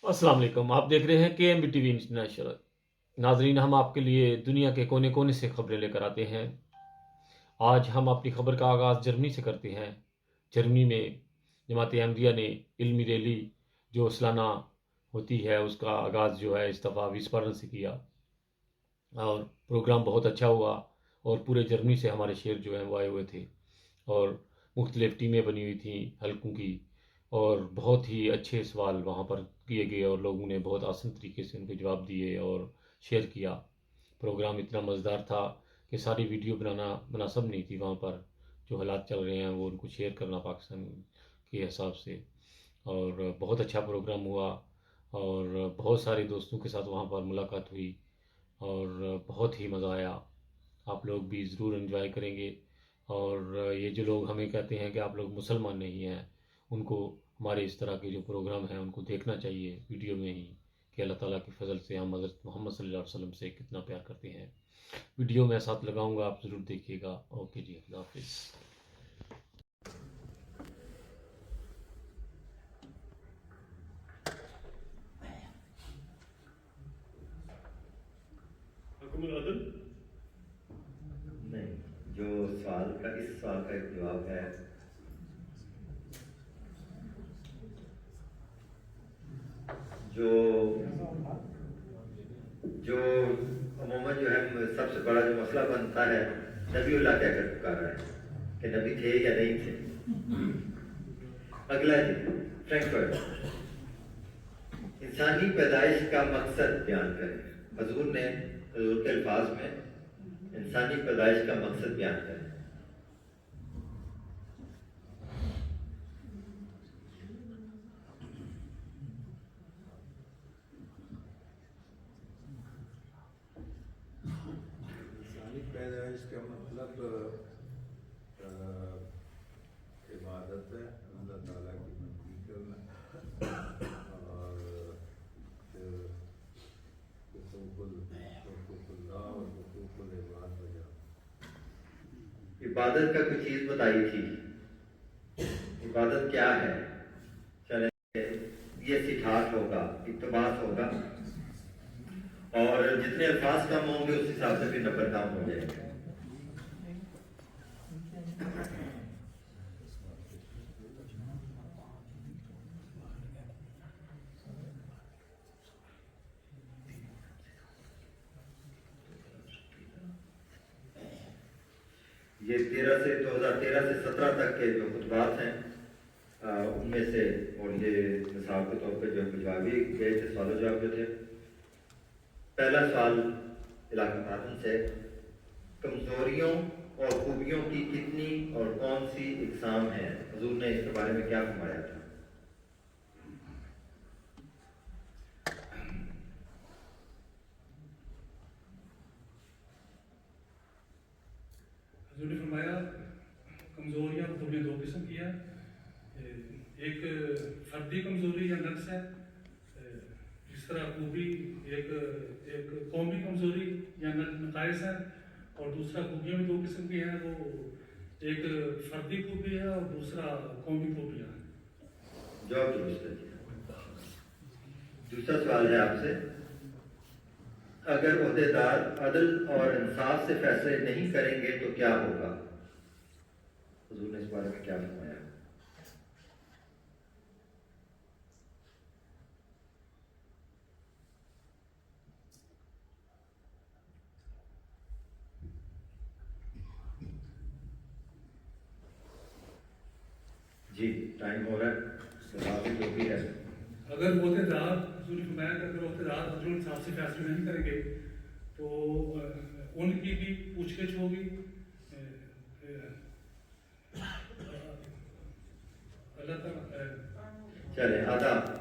अस्सलाम वालेकुम। आप देख रहे हैं KMBTV इंटरनेशनल। नाजरीन, हम आपके लिए दुनिया के कोने कोने से खबरें लेकर आते हैं। आज हम अपनी खबर का आगाज़ जर्मनी से करते हैं। जर्मनी में जमात अहमदिया ने इल्मी रैली जो सालाना होती है उसका आगाज़ जो है इस दफ़ा विस्फोटन से किया और प्रोग्राम बहुत अच्छा हुआ और पूरे जर्मनी से हमारे शेर जो हैं वो आए हुए थे और मुख्तलिफ़ टीमें बनी हुई थी हल्कों की और बहुत ही अच्छे सवाल वहाँ पर किए गए और लोगों ने बहुत आसान तरीके से उनको जवाब दिए और शेयर किया। प्रोग्राम इतना मज़ेदार था कि सारी वीडियो बनाना मुनासिब नहीं थी वहाँ पर। जो हालात चल रहे हैं वो उनको शेयर करना पाकिस्तान के हिसाब से। और बहुत अच्छा प्रोग्राम हुआ और बहुत सारे दोस्तों के साथ वहाँ पर मुलाकात हुई और बहुत ही मज़ा आया। आप लोग भी ज़रूर एंजॉय करेंगे। और ये जो लोग हमें कहते हैं कि आप लोग मुसलमान नहीं हैं, उनको हमारे इस तरह के जो प्रोग्राम हैं उनको देखना चाहिए वीडियो में ही कि अल्लाह ताला के फजल से हम हज़रत मोहम्मद सल्लल्लाहु अलैहि वसल्लम से कितना प्यार करते हैं। वीडियो मैं साथ लगाऊंगा, आप ज़रूर देखिएगा। ओके जी, अल्लाह हाफिज़। नहीं, जो सवाल का इस सवाल का एक जवाब है। जो जो अमूमन जो है सबसे बड़ा जो मसला बनता है, नबीउल्लाह कहकर पुकारा है कि नबी थे या नहीं थे। अगला जी, फ्रैंकफर्ट, इंसानी पैदाइश का मकसद बयान करें। हजूर ने हजूर के अल्फाज में इंसानी पैदाइश का मकसद बयान करें। इंसानी पैदाइश का मतलब इबादत है, अल्लाह ताला की बंदगी करना और फिर हुकूकुल्लाह और हुकूकुल इबाद वगैरह। इबादत का कोई चीज बताई थी, इबादत क्या है? चले, ये सिठात होगा, इत्तबास होगा और जितने अल्फाज कम होंगे उस हिसाब से फिर नंबर कम हो जाएगा। ये 2013 से 17 तक के जो खुतबात हैं उनमें से, और ये मिसाल के तौर पे जो जवाबी गए थे, सवाल जवाब जो थे। पहला सवाल इलाका खातून से, कमजोरियों और खूबियों की कितनी और कौन सी इकसाम है? हुजूर ने इसके बारे में क्या फरमाया था? हजूर ने फरमाया कमजोरियाँ खूबियाँ दो किस्म की है। एक फर्दी कमजोरी या नक्स है, जिस तरह खूबी एक एक कौमी कमजोरी या नकायस है, और दूसरा खूबियाँ भी दो किस्म की हैं। वो एक फर्दी खूबी है और दूसरा कौमी खूबियाँ है। जवाब दुरुस्त है। दूसरा सवाल है आपसे, अगर ओहदेदार अदल और इंसाफ से फैसले नहीं करेंगे तो क्या होगा? हुजूर ने इस बारे में क्या फरमाया? जी, टाइम हो रहा है, जवाब जो भी है। अगर ओहदेदार, हजूर ने फरमाया कि अगर ओहदेदार अदल और इंसाफ से फैसले नहीं करेंगे तो उनकी भी पूछगिछ होगी। अल्लाह ताला चले, आदाब।